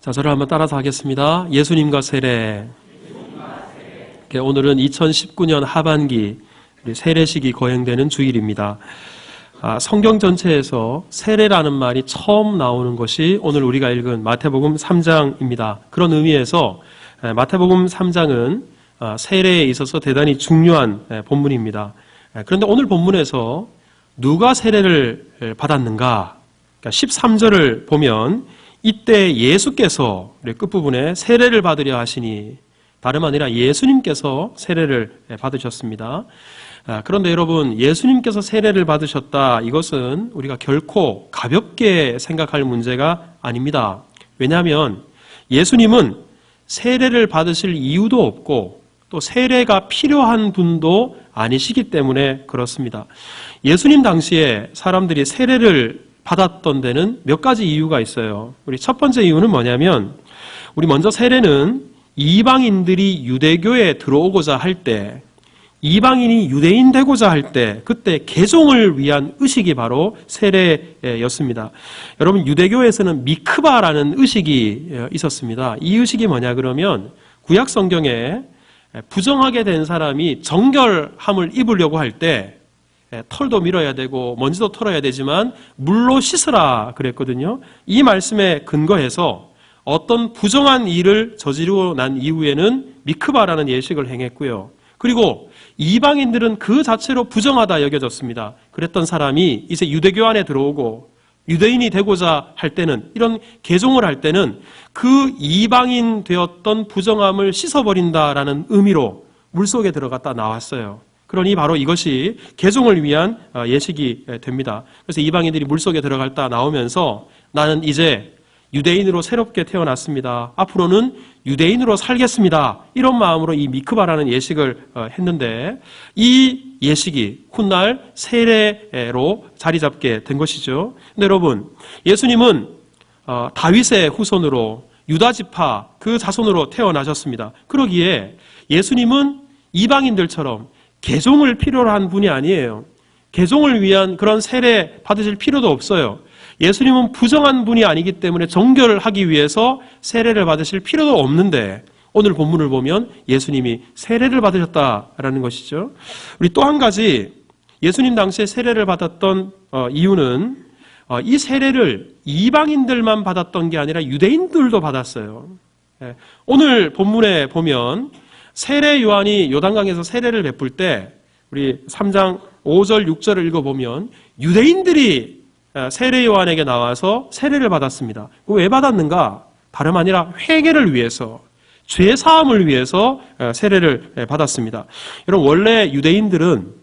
자, 저를 한번 따라서 하겠습니다. 예수님과 세례. 오늘은 2019년 하반기 세례식이 거행되는 주일입니다. 성경 전체에서 세례라는 말이 처음 나오는 것이 오늘 우리가 읽은 마태복음 3장입니다. 그런 의미에서 마태복음 3장은 세례에 있어서 대단히 중요한 본문입니다. 그런데 오늘 본문에서 누가 세례를 받았는가? 13절을 보면 이때 예수께서 끝부분에 세례를 받으려 하시니 다름 아니라 예수님께서 세례를 받으셨습니다. 그런데 여러분, 예수님께서 세례를 받으셨다, 이것은 우리가 결코 가볍게 생각할 문제가 아닙니다. 왜냐하면 예수님은 세례를 받으실 이유도 없고 또 세례가 필요한 분도 아니시기 때문에 그렇습니다. 예수님 당시에 사람들이 세례를 받았던 데는 몇 가지 이유가 있어요. 우리 첫 번째 이유는 뭐냐면, 우리 먼저 세례는 이방인들이 유대교에 들어오고자 할 때, 이방인이 유대인 되고자 할 때, 그때 개종을 위한 의식이 바로 세례였습니다. 여러분, 유대교에서는 미크바라는 의식이 있었습니다. 이 의식이 뭐냐 그러면, 구약 성경에 부정하게 된 사람이 정결함을 입으려고 할 때 털도 밀어야 되고 먼지도 털어야 되지만 물로 씻으라 그랬거든요. 이 말씀에 근거해서 어떤 부정한 일을 저지르고 난 이후에는 미크바라는 예식을 행했고요. 그리고 이방인들은 그 자체로 부정하다 여겨졌습니다. 그랬던 사람이 이제 유대교 안에 들어오고 유대인이 되고자 할 때는, 이런 개종을 할 때는 그 이방인 되었던 부정함을 씻어버린다라는 의미로 물속에 들어갔다 나왔어요. 그러니 바로 이것이 개종을 위한 예식이 됩니다. 그래서 이방인들이 물속에 들어갔다 나오면서 나는 이제 유대인으로 새롭게 태어났습니다. 앞으로는 유대인으로 살겠습니다. 이런 마음으로 이 미크바라는 예식을 했는데, 이 예식이 훗날 세례로 자리 잡게 된 것이죠. 근데 여러분, 예수님은 다윗의 후손으로 유다 지파 그 자손으로 태어나셨습니다. 그러기에 예수님은 이방인들처럼 개종을 필요로 한 분이 아니에요. 개종을 위한 그런 세례 받으실 필요도 없어요. 예수님은 부정한 분이 아니기 때문에 정결을 하기 위해서 세례를 받으실 필요도 없는데, 오늘 본문을 보면 예수님이 세례를 받으셨다라는 것이죠. 우리 또 한 가지, 예수님 당시에 세례를 받았던 이유는 이 세례를 이방인들만 받았던 게 아니라 유대인들도 받았어요. 오늘 본문에 보면 세례 요한이 요단강에서 세례를 베풀 때 우리 3장 5절 6절을 읽어보면 유대인들이 세례 요한에게 나와서 세례를 받았습니다. 왜 받았는가? 다름 아니라 회개를 위해서, 죄 사함을 위해서 세례를 받았습니다. 여러분, 원래 유대인들은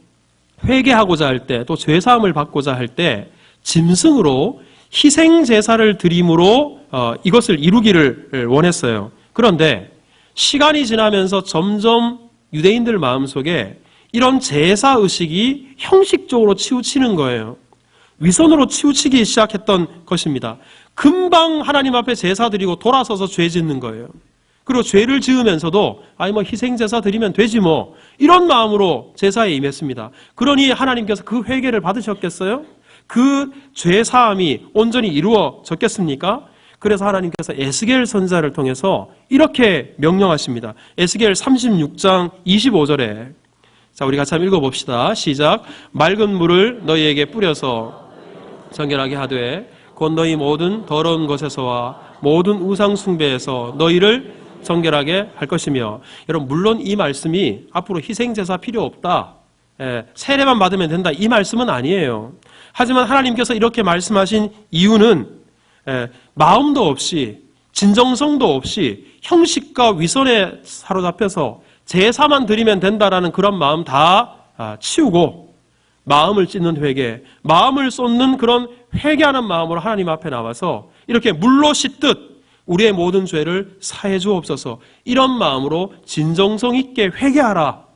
회개하고자 할 때, 또 죄 사함을 받고자 할 때 짐승으로 희생 제사를 드림으로 이것을 이루기를 원했어요. 그런데 시간이 지나면서 점점 유대인들 마음속에 이런 제사 의식이 형식적으로 치우치는 거예요. 위선으로 치우치기 시작했던 것입니다. 금방 하나님 앞에 제사 드리고 돌아서서 죄 짓는 거예요. 그리고 죄를 지으면서도 희생 제사 드리면 되지 뭐, 이런 마음으로 제사에 임했습니다. 그러니 하나님께서 그 회개를 받으셨겠어요? 그 죄 사함이 온전히 이루어졌겠습니까? 그래서 하나님께서 에스겔 선지자를 통해서 이렇게 명령하십니다. 에스겔 36장 25절에, 자, 우리 같이 한번 읽어봅시다. 시작. 맑은 물을 너희에게 뿌려서 정결하게 하되 곧 너희 모든 더러운 것에서와 모든 우상 숭배에서 너희를 정결하게 할 것이며. 여러분, 물론 이 말씀이 앞으로 희생제사 필요 없다, 세례만 받으면 된다, 이 말씀은 아니에요. 하지만 하나님께서 이렇게 말씀하신 이유는 마음도 없이, 진정성도 없이 형식과 위선에 사로잡혀서 제사만 드리면 된다라는 그런 마음 다 치우고 마음을 찢는 회개, 마음을 쏟는 그런 회개하는 마음으로 하나님 앞에 나와서 이렇게 물로 씻듯 우리의 모든 죄를 사해 주옵소서, 이런 마음으로 진정성 있게 회개하라,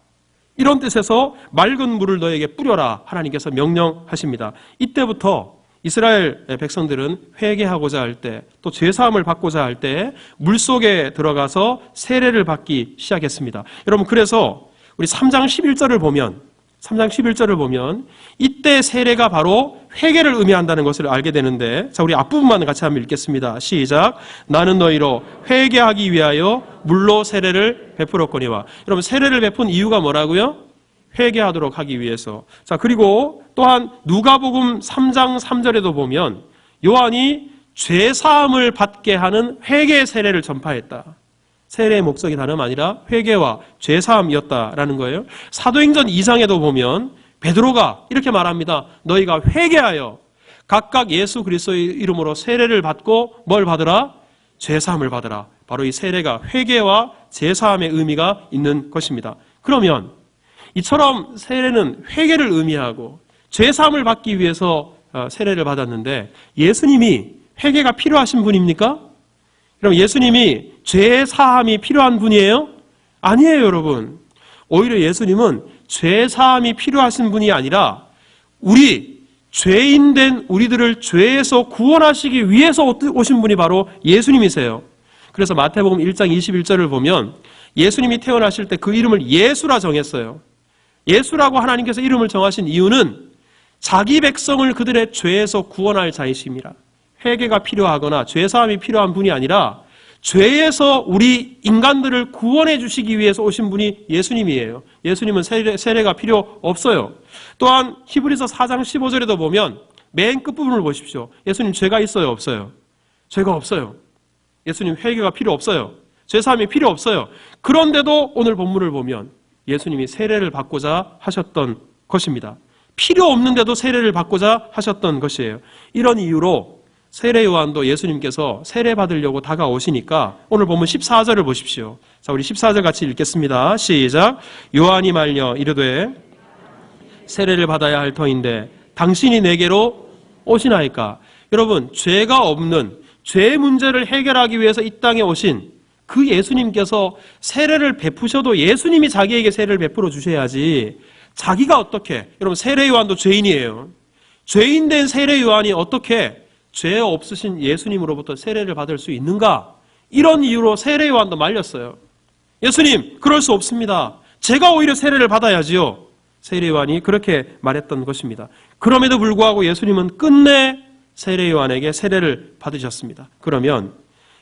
이런 뜻에서 맑은 물을 너에게 뿌려라 하나님께서 명령하십니다. 이때부터 이스라엘 백성들은 회개하고자 할 때, 또 죄사함을 받고자 할 때 물속에 들어가서 세례를 받기 시작했습니다. 여러분, 그래서 우리 3장 11절을 보면 3장 11절을 보면 이때 세례가 바로 회개를 의미한다는 것을 알게 되는데, 자, 우리 앞부분만 같이 한번 읽겠습니다. 시작. 나는 너희로 회개하기 위하여 물로 세례를 베풀었거니와. 여러분, 세례를 베푼 이유가 뭐라고요? 회개하도록 하기 위해서. 자, 그리고 또한 누가복음 3장 3절에도 보면 요한이 죄사함을 받게 하는 회개 세례를 전파했다. 세례의 목적이 다름 아니라 회개와 죄사함이었다라는 거예요. 사도행전 2장에도 보면 베드로가 이렇게 말합니다. 너희가 회개하여 각각 예수 그리스도의 이름으로 세례를 받고 뭘 받으라? 죄사함을 받으라. 바로 이 세례가 회개와 죄사함의 의미가 있는 것입니다. 그러면 이처럼 세례는 회개를 의미하고 죄사함을 받기 위해서 세례를 받았는데, 예수님이 회개가 필요하신 분입니까? 그럼 예수님이 죄 사함이 필요한 분이에요? 아니에요, 여러분. 오히려 예수님은 죄 사함이 필요하신 분이 아니라 우리 죄인된 우리들을 죄에서 구원하시기 위해서 오신 분이 바로 예수님이세요. 그래서 마태복음 1장 21절을 보면 예수님이 태어나실 때 그 이름을 예수라 정했어요. 예수라고 하나님께서 이름을 정하신 이유는 자기 백성을 그들의 죄에서 구원할 자이심이라. 회개가 필요하거나 죄사함이 필요한 분이 아니라 죄에서 우리 인간들을 구원해 주시기 위해서 오신 분이 예수님이에요. 예수님은 세례가 필요 없어요. 또한 히브리서 4장 15절에도 보면 맨 끝부분을 보십시오. 예수님 죄가 있어요, 없어요? 죄가 없어요. 예수님 회개가 필요 없어요. 죄사함이 필요 없어요. 그런데도 오늘 본문을 보면 예수님이 세례를 받고자 하셨던 것입니다. 필요 없는데도 세례를 받고자 하셨던 것이에요. 이런 이유로 세례 요한도 예수님께서 세례 받으려고 다가오시니까 오늘 보면 14절을 보십시오. 자, 우리 14절 같이 읽겠습니다. 시작. 요한이 말려 이르되 세례를 받아야 할 터인데 당신이 내게로 오시나이까. 여러분, 죄가 없는 죄 문제를 해결하기 위해서 이 땅에 오신 그 예수님께서 세례를 베푸셔도 예수님이 자기에게 세례를 베풀어 주셔야지 자기가 어떻게, 여러분 세례 요한도 죄인이에요. 죄인된 세례 요한이 어떻게 죄 없으신 예수님으로부터 세례를 받을 수 있는가? 이런 이유로 세례 요한도 말렸어요. 예수님, 그럴 수 없습니다. 제가 오히려 세례를 받아야지요. 세례 요한이 그렇게 말했던 것입니다. 그럼에도 불구하고 예수님은 끝내 세례 요한에게 세례를 받으셨습니다. 그러면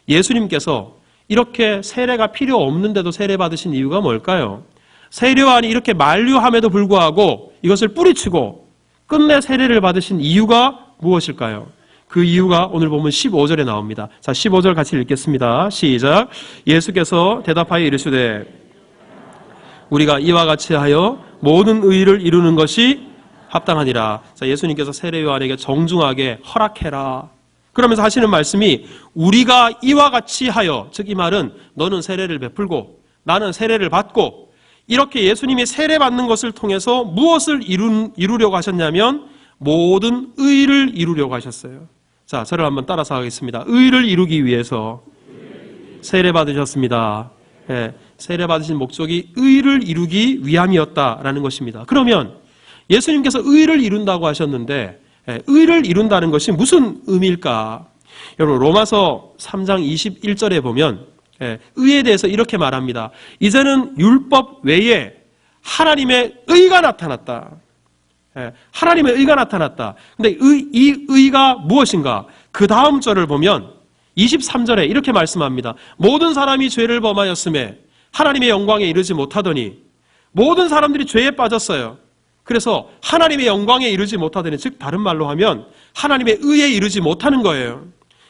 예수님께서 이렇게 세례가 필요 없는데도 세례 받으신 이유가 뭘까요? 세례 요한이 이렇게 만류함에도 불구하고 이것을 뿌리치고 끝내 세례를 받으신 이유가 무엇일까요? 그 이유가 오늘 보면 15절에 나옵니다. 자, 15절 같이 읽겠습니다. 시작. 예수께서 대답하여 이르시되 우리가 이와 같이 하여 모든 의를 이루는 것이 합당하니라. 자, 예수님께서 세례 요한에게 정중하게 허락해라. 그러면서 하시는 말씀이 우리가 이와 같이 하여, 즉 이 말은 너는 세례를 베풀고 나는 세례를 받고 이렇게 예수님이 세례 받는 것을 통해서 무엇을 이루려고 하셨냐면 모든 의를 이루려고 하셨어요. 자, 저를 한번 따라서 하겠습니다. 의를 이루기 위해서 세례 받으셨습니다. 네, 세례 받으신 목적이 의를 이루기 위함이었다라는 것입니다. 그러면 예수님께서 의를 이룬다고 하셨는데 의를 이룬다는 것이 무슨 의미일까? 여러분, 로마서 3장 21절에 보면 의에 대해서 이렇게 말합니다. 이제는 율법 외에 하나님의 의가 나타났다. 하나님의 의가 나타났다. 근데 이 의가 무엇인가? 그 다음 절을 보면 23절에 이렇게 말씀합니다. 모든 사람이 죄를 범하였음에 하나님의 영광에 이르지 못하더니 모든 사람들이 죄에 빠졌어요. 그래서 하나님의 영광에 이르지 못하더니, 즉 다른 말로 하면 하나님의 의에 이르지 못하는 거예요.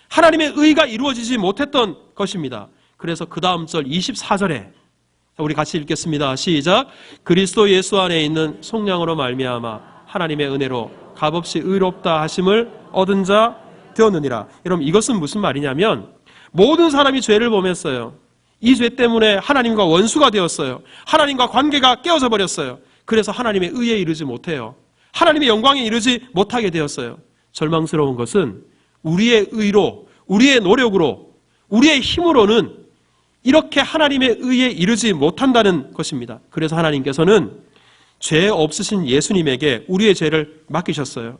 하나님의 의가 이루어지지 못했던 것입니다. 그래서 그 다음 절 24절에 우리 같이 읽겠습니다. 시작. 그리스도 예수 안에 있는 속량으로 말미암아 하나님의 은혜로 값없이 의롭다 하심을 얻은 자 되었느니라. 여러분, 이것은 무슨 말이냐면 모든 사람이 죄를 범했어요. 이 죄 때문에 하나님과 원수가 되었어요. 하나님과 관계가 깨어져 버렸어요. 그래서 하나님의 의에 이르지 못해요. 하나님의 영광에 이르지 못하게 되었어요. 절망스러운 것은 우리의 의로, 우리의 노력으로, 우리의 힘으로는 이렇게 하나님의 의에 이르지 못한다는 것입니다. 그래서 하나님께서는 죄 없으신 예수님에게 우리의 죄를 맡기셨어요.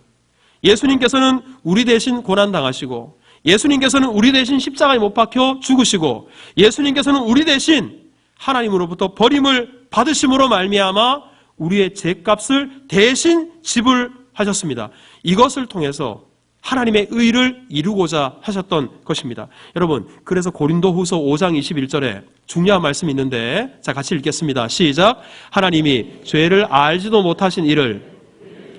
예수님께서는 우리 대신 고난당하시고, 예수님께서는 우리 대신 십자가에 못 박혀 죽으시고, 예수님께서는 우리 대신 하나님으로부터 버림을 받으심으로 말미암아 우리의 죄값을 대신 지불하셨습니다. 이것을 통해서 하나님의 의를 이루고자 하셨던 것입니다. 여러분, 그래서 고린도후서 5장 21절에 중요한 말씀이 있는데, 자, 같이 읽겠습니다. 시작. 하나님이 죄를 알지도 못하신 이를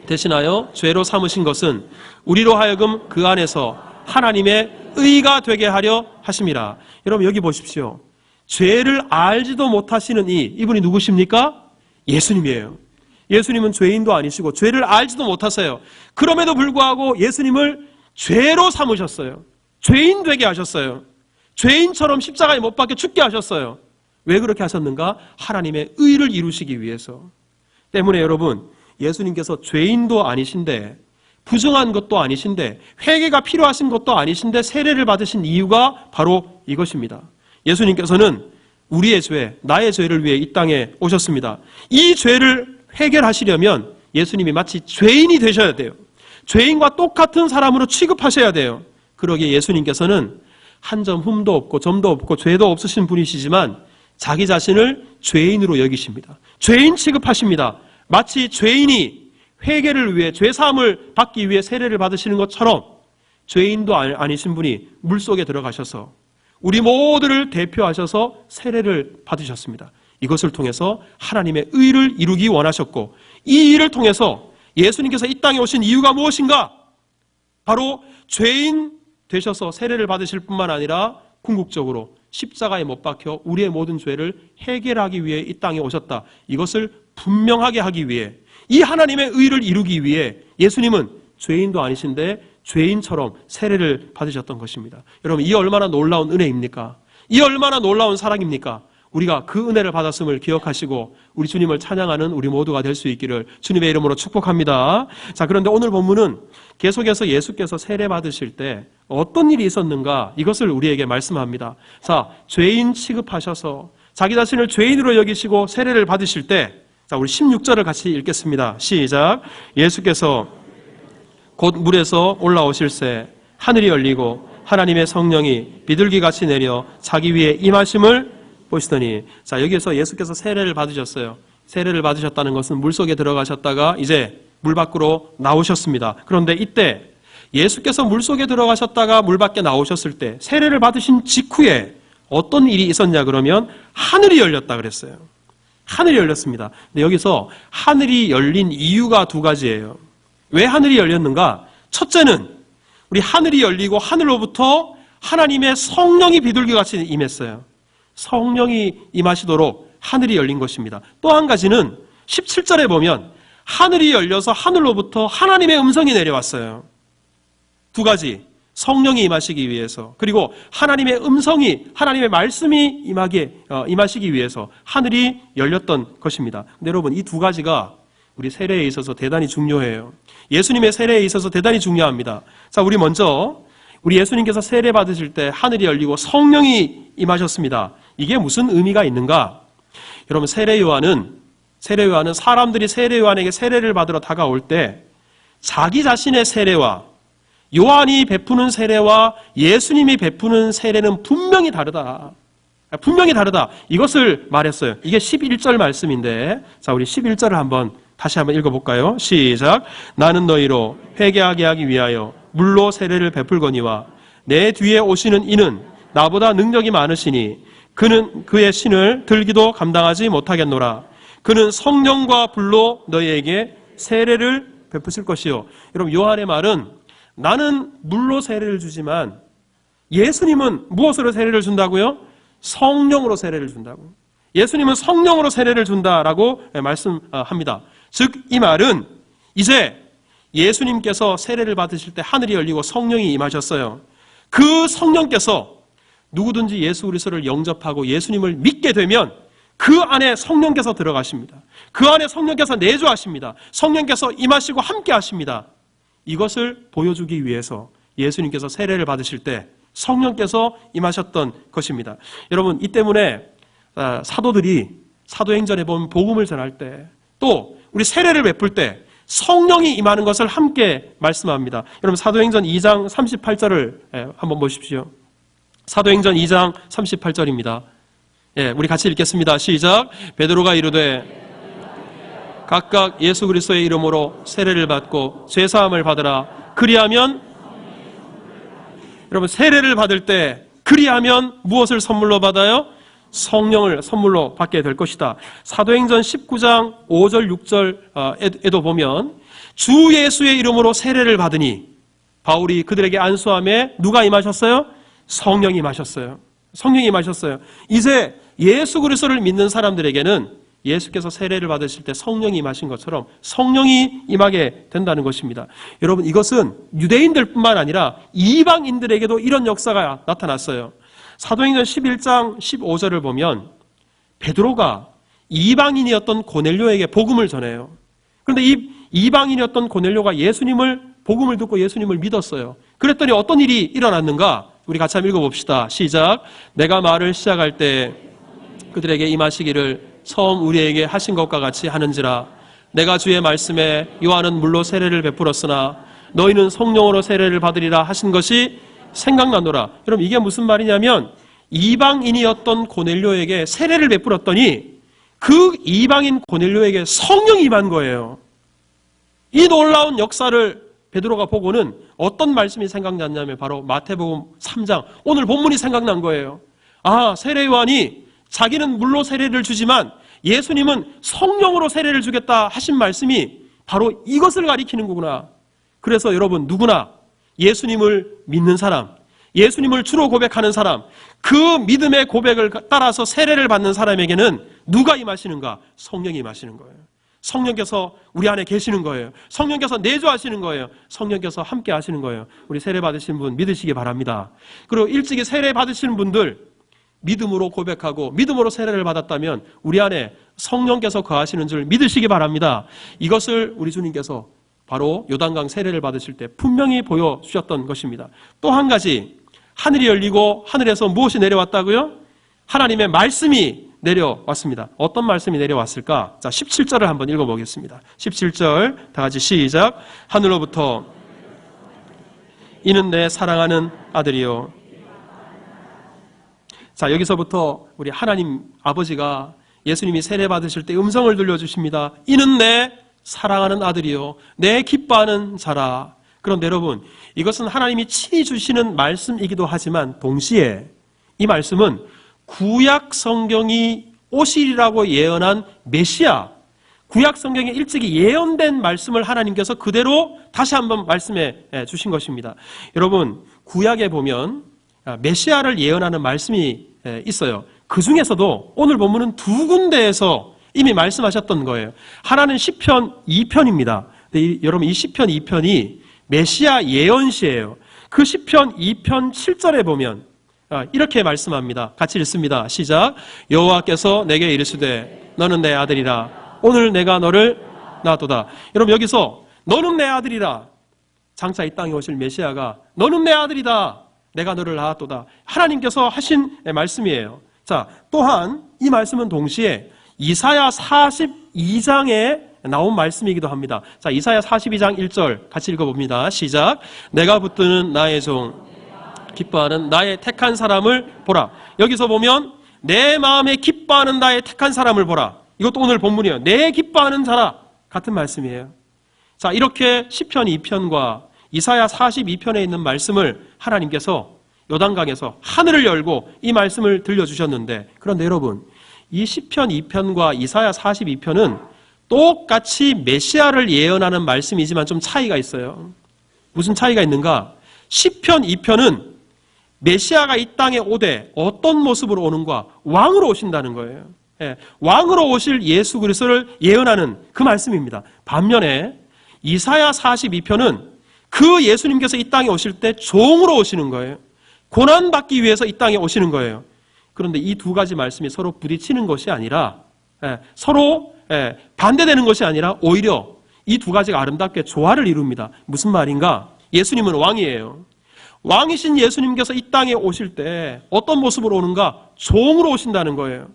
대신하여 죄로 삼으신 것은 우리로 하여금 그 안에서 하나님의 의가 되게 하려 하심이라. 여러분, 여기 보십시오. 죄를 알지도 못하시는 이분이 누구십니까? 예수님이에요. 예수님은 죄인도 아니시고 죄를 알지도 못하세요. 그럼에도 불구하고 예수님을 죄로 삼으셨어요. 죄인 되게 하셨어요. 죄인처럼 십자가에 못 박혀 죽게 하셨어요. 왜 그렇게 하셨는가? 하나님의 의를 이루시기 위해서. 때문에 여러분, 예수님께서 죄인도 아니신데, 부정한 것도 아니신데, 회개가 필요하신 것도 아니신데 세례를 받으신 이유가 바로 이것입니다. 예수님께서는 우리의 죄, 나의 죄를 위해 이 땅에 오셨습니다. 이 죄를 해결하시려면 예수님이 마치 죄인이 되셔야 돼요. 죄인과 똑같은 사람으로 취급하셔야 돼요. 그러기에 예수님께서는 한 점 흠도 없고 점도 없고 죄도 없으신 분이시지만 자기 자신을 죄인으로 여기십니다. 죄인 취급하십니다. 마치 죄인이 회개를 위해 죄사함을 받기 위해 세례를 받으시는 것처럼 죄인도 아니신 분이 물속에 들어가셔서 우리 모두를 대표하셔서 세례를 받으셨습니다. 이것을 통해서 하나님의 의를 이루기 원하셨고, 이 일을 통해서 예수님께서 이 땅에 오신 이유가 무엇인가? 바로 죄인 되셔서 세례를 받으실 뿐만 아니라 궁극적으로 십자가에 못 박혀 우리의 모든 죄를 해결하기 위해 이 땅에 오셨다. 이것을 분명하게 하기 위해, 이 하나님의 의를 이루기 위해 예수님은 죄인도 아니신데 죄인처럼 세례를 받으셨던 것입니다. 여러분, 이 얼마나 놀라운 은혜입니까? 이 얼마나 놀라운 사랑입니까? 우리가 그 은혜를 받았음을 기억하시고 우리 주님을 찬양하는 우리 모두가 될 수 있기를 주님의 이름으로 축복합니다. 자, 그런데 오늘 본문은 계속해서 예수께서 세례 받으실 때 어떤 일이 있었는가, 이것을 우리에게 말씀합니다. 자, 죄인 취급하셔서 자기 자신을 죄인으로 여기시고 세례를 받으실 때, 자, 우리 16절을 같이 읽겠습니다. 시작. 예수께서 곧 물에서 올라오실새 하늘이 열리고 하나님의 성령이 비둘기같이 내려 자기 위에 임하심을 보시더니, 자, 여기에서 예수께서 세례를 받으셨어요. 세례를 받으셨다는 것은 물속에 들어가셨다가 이제 물 밖으로 나오셨습니다. 그런데 이때 예수께서 물속에 들어가셨다가 물 밖에 나오셨을 때 세례를 받으신 직후에 어떤 일이 있었냐 그러면 하늘이 열렸다 그랬어요. 하늘이 열렸습니다. 근데 여기서 하늘이 열린 이유가 두 가지예요. 왜 하늘이 열렸는가? 첫째는 우리 하늘이 열리고 하늘로부터 하나님의 성령이 비둘기같이 임했어요. 성령이 임하시도록 하늘이 열린 것입니다. 또 한 가지는 17절에 보면 하늘이 열려서 하늘로부터 하나님의 음성이 내려왔어요. 두 가지. 성령이 임하시기 위해서, 그리고 하나님의 음성이, 하나님의 말씀이 임하시기 위해서 하늘이 열렸던 것입니다. 근데 여러분, 이 두 가지가 우리 세례에 있어서 대단히 중요해요. 예수님의 세례에 있어서 대단히 중요합니다. 자, 우리 예수님께서 세례 받으실 때 하늘이 열리고 성령이 임하셨습니다. 이게 무슨 의미가 있는가? 여러분, 세례 요한은 사람들이 세례 요한에게 세례를 받으러 다가올 때 자기 자신의 세례와 요한이 베푸는 세례와 예수님이 베푸는 세례는 분명히 다르다. 이것을 말했어요. 이게 11절 말씀인데, 자, 우리 11절을 다시 한번 읽어볼까요? 시작. 나는 너희로 회개하게 하기 위하여 물로 세례를 베풀거니와 내 뒤에 오시는 이는 나보다 능력이 많으시니 그는 그의 신을 들기도 감당하지 못하겠노라. 그는 성령과 불로 너희에게 세례를 베푸실 것이요. 여러분, 요한의 말은 나는 물로 세례를 주지만 예수님은 무엇으로 세례를 준다고요? 성령으로 세례를 준다고. 예수님은 성령으로 세례를 준다라고 말씀합니다. 즉, 이 말은 이제 예수님께서 세례를 받으실 때 하늘이 열리고 성령이 임하셨어요. 그 성령께서 누구든지 예수 그리스도를 영접하고 예수님을 믿게 되면 그 안에 성령께서 들어가십니다. 그 안에 성령께서 내주하십니다. 성령께서 임하시고 함께 하십니다. 이것을 보여주기 위해서 예수님께서 세례를 받으실 때 성령께서 임하셨던 것입니다. 여러분, 이 때문에 사도들이 사도행전에 보면 복음을 전할 때, 또 우리 세례를 베풀 때 성령이 임하는 것을 함께 말씀합니다. 여러분, 사도행전 2장 38절을 한번 보십시오. 사도행전 2장 38절입니다. 우리 같이 읽겠습니다. 시작. 베드로가 이르되 각각 예수 그리스도의 이름으로 세례를 받고 죄사함을 받으라. 그리하면 여러분 세례를 받을 때 그리하면 무엇을 선물로 받아요? 성령을 선물로 받게 될 것이다. 사도행전 19장 5절 6절에도 보면 주 예수의 이름으로 세례를 받으니 바울이 그들에게 안수함에 누가 임하셨어요? 성령이 임하셨어요. 성령이 임하셨어요. 이제 예수 그리스도를 믿는 사람들에게는 예수께서 세례를 받으실 때 성령이 임하신 것처럼 성령이 임하게 된다는 것입니다. 여러분 이것은 유대인들뿐만 아니라 이방인들에게도 이런 역사가 나타났어요. 사도행전 11장 15절을 보면 베드로가 이방인이었던 고넬료에게 복음을 전해요. 그런데 이 이방인이었던 고넬료가 예수님을 복음을 듣고 예수님을 믿었어요. 그랬더니 어떤 일이 일어났는가? 우리 같이 한번 읽어봅시다. 시작. 내가 말을 시작할 때 그들에게 임하시기를 처음 우리에게 하신 것과 같이 하는지라. 내가 주의 말씀에 요한은 물로 세례를 베풀었으나 너희는 성령으로 세례를 받으리라 하신 것이 생각나노라. 여러분 이게 무슨 말이냐면 이방인이었던 고넬료에게 세례를 베풀었더니 그 이방인 고넬료에게 성령이 임한 거예요. 이 놀라운 역사를 베드로가 보고는 어떤 말씀이 생각났냐면 바로 마태복음 3장 오늘 본문이 생각난 거예요. 아, 세례 요한이 자기는 물로 세례를 주지만 예수님은 성령으로 세례를 주겠다 하신 말씀이 바로 이것을 가리키는 거구나. 그래서 여러분 누구나 예수님을 믿는 사람, 예수님을 주로 고백하는 사람, 그 믿음의 고백을 따라서 세례를 받는 사람에게는 누가 임하시는가? 성령이 임하시는 거예요. 성령께서 우리 안에 계시는 거예요. 성령께서 내주하시는 거예요. 성령께서 함께 하시는 거예요. 우리 세례 받으신 분 믿으시기 바랍니다. 그리고 일찍이 세례 받으시는 분들 믿음으로 고백하고 믿음으로 세례를 받았다면 우리 안에 성령께서 거하시는 줄 믿으시기 바랍니다. 이것을 우리 주님께서 바로 요단강 세례를 받으실 때 분명히 보여주셨던 것입니다. 또 한 가지, 하늘이 열리고 하늘에서 무엇이 내려왔다고요? 하나님의 말씀이 내려왔습니다. 어떤 말씀이 내려왔을까? 자, 17절을 한번 읽어보겠습니다. 17절 다 같이 시작. 하늘로부터 이는 내 사랑하는 아들이요. 자, 여기서부터 우리 하나님 아버지가 예수님이 세례 받으실 때 음성을 들려주십니다. 이는 내 사랑하는 아들이요 내 기뻐하는 자라. 그런데 여러분 이것은 하나님이 친히 주시는 말씀이기도 하지만 동시에 이 말씀은 구약 성경이 오시리라고 예언한 메시아, 구약 성경에 일찍이 예언된 말씀을 하나님께서 그대로 다시 한번 말씀해 주신 것입니다. 여러분 구약에 보면 메시아를 예언하는 말씀이 있어요. 그 중에서도 오늘 본문은 두 군데에서 이미 말씀하셨던 거예요. 하나는 시편 2편입니다. 여러분 이 시편 2편이 메시아 예언시예요. 그 시편 2편 7절에 보면 이렇게 말씀합니다. 같이 읽습니다. 시작. 여호와께서 내게 이르시되 너는 내 아들이라 오늘 내가 너를 낳았도다. 여러분 여기서 너는 내 아들이라, 장차 이 땅에 오실 메시아가 너는 내 아들이다 내가 너를 낳았도다 하나님께서 하신 말씀이에요. 자, 또한 이 말씀은 동시에 이사야 42장에 나온 말씀이기도 합니다. 자, 이사야 42장 1절 같이 읽어봅니다. 시작. 내가 붙드는 나의 종 기뻐하는 나의 택한 사람을 보라. 여기서 보면 내 마음에 기뻐하는 나의 택한 사람을 보라. 이것도 오늘 본문이에요. 내 기뻐하는 자라 같은 말씀이에요. 자, 이렇게 시편 2편과 이사야 42편에 있는 말씀을 하나님께서 요단강에서 하늘을 열고 이 말씀을 들려주셨는데, 그런데 여러분 이 시편 2편과 이사야 42편은 똑같이 메시아를 예언하는 말씀이지만 좀 차이가 있어요. 무슨 차이가 있는가? 시편 2편은 메시아가 이 땅에 오되 어떤 모습으로 오는가? 왕으로 오신다는 거예요. 왕으로 오실 예수 그리스도를 예언하는 그 말씀입니다. 반면에 이사야 42편은 그 예수님께서 이 땅에 오실 때 종으로 오시는 거예요. 고난받기 위해서 이 땅에 오시는 거예요. 그런데 이 두 가지 말씀이 서로 부딪히는 것이 아니라, 서로 반대되는 것이 아니라 오히려 이 두 가지가 아름답게 조화를 이룹니다. 무슨 말인가? 예수님은 왕이에요. 왕이신 예수님께서 이 땅에 오실 때 어떤 모습으로 오는가? 종으로 오신다는 거예요.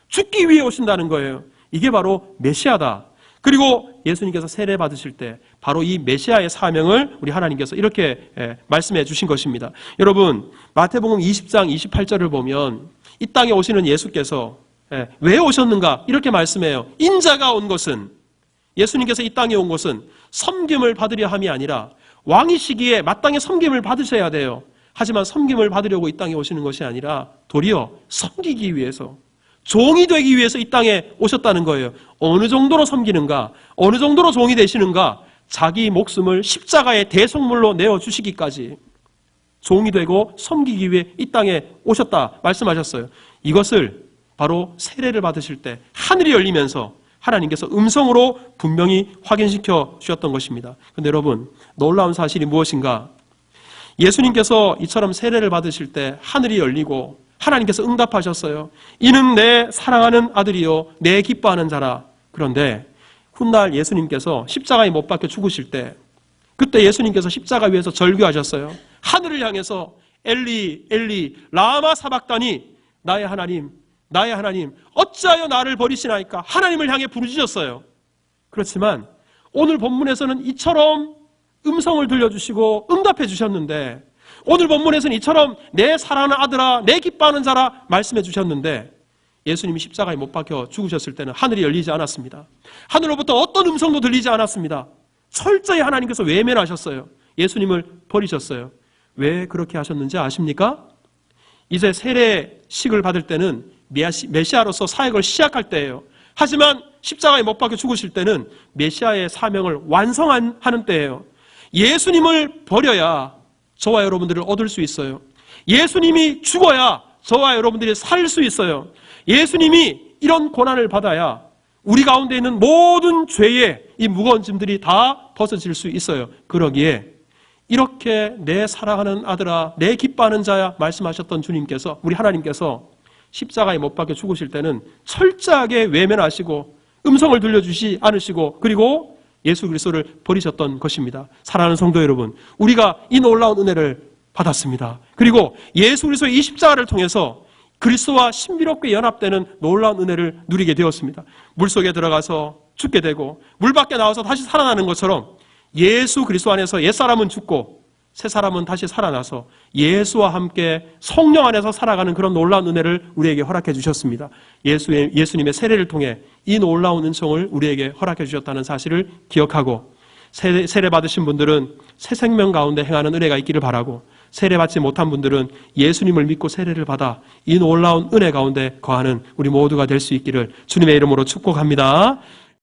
죽기 위해 오신다는 거예요. 이게 바로 메시아다. 그리고 예수님께서 세례 받으실 때 바로 이 메시아의 사명을 우리 하나님께서 이렇게 말씀해 주신 것입니다. 여러분 마태복음 20장 28절을 보면 이 땅에 오시는 예수께서 왜 오셨는가? 이렇게 말씀해요. 인자가 온 것은 예수님께서 이 땅에 온 것은 섬김을 받으려 함이 아니라 왕이시기에 마땅히 섬김을 받으셔야 돼요. 하지만 섬김을 받으려고 이 땅에 오시는 것이 아니라 도리어 섬기기 위해서, 종이 되기 위해서 이 땅에 오셨다는 거예요. 어느 정도로 섬기는가, 어느 정도로 종이 되시는가, 자기 목숨을 십자가의 대속물로 내어주시기까지 종이 되고 섬기기 위해 이 땅에 오셨다 말씀하셨어요. 이것을 바로 세례를 받으실 때 하늘이 열리면서 하나님께서 음성으로 분명히 확인시켜 주셨던 것입니다. 그런데 여러분, 놀라운 사실이 무엇인가? 예수님께서 이처럼 세례를 받으실 때 하늘이 열리고 하나님께서 응답하셨어요. 이는 내 사랑하는 아들이요 내 기뻐하는 자라. 그런데 훗날 예수님께서 십자가에 못 박혀 죽으실 때, 그때 예수님께서 십자가 위에서 절규하셨어요. 하늘을 향해서 엘리 엘리 라마 사박다니, 나의 하나님 나의 하나님 어찌하여 나를 버리시나이까. 하나님을 향해 부르짖었어요. 그렇지만 오늘 본문에서는 이처럼 음성을 들려주시고 응답해 주셨는데, 오늘 본문에서는 이처럼 내 사랑하는 아들아 내 기뻐하는 자라 말씀해 주셨는데, 예수님이 십자가에 못 박혀 죽으셨을 때는 하늘이 열리지 않았습니다. 하늘로부터 어떤 음성도 들리지 않았습니다. 철저히 하나님께서 외면하셨어요. 예수님을 버리셨어요. 왜 그렇게 하셨는지 아십니까? 이제 세례식을 받을 때는 메시아로서 사역을 시작할 때예요. 하지만 십자가에 못 박혀 죽으실 때는 메시아의 사명을 완성하는 때예요. 예수님을 버려야 저와 여러분들을 얻을 수 있어요. 예수님이 죽어야 저와 여러분들이 살 수 있어요. 예수님이 이런 고난을 받아야 우리 가운데 있는 모든 죄의 이 무거운 짐들이 다 벗어질 수 있어요. 그러기에 이렇게 내 사랑하는 아들아 내 기뻐하는 자야 말씀하셨던 주님께서, 우리 하나님께서 십자가에 못 박혀 죽으실 때는 철저하게 외면하시고 음성을 들려주지 않으시고, 그리고 예수 그리스도를 버리셨던 것입니다. 사랑하는 성도 여러분, 우리가 이 놀라운 은혜를 받았습니다. 그리고 예수 그리스도의 이 십자가를 통해서 그리스도와 신비롭게 연합되는 놀라운 은혜를 누리게 되었습니다. 물속에 들어가서 죽게 되고 물 밖에 나와서 다시 살아나는 것처럼 예수 그리스도 안에서 옛사람은 죽고 새 사람은 다시 살아나서 예수와 함께 성령 안에서 살아가는 그런 놀라운 은혜를 우리에게 허락해 주셨습니다. 예수님의 세례를 통해 이 놀라운 은총을 우리에게 허락해 주셨다는 사실을 기억하고, 세례 받으신 분들은 새 생명 가운데 행하는 은혜가 있기를 바라고, 세례 받지 못한 분들은 예수님을 믿고 세례를 받아 이 놀라운 은혜 가운데 거하는 우리 모두가 될 수 있기를 주님의 이름으로 축복합니다.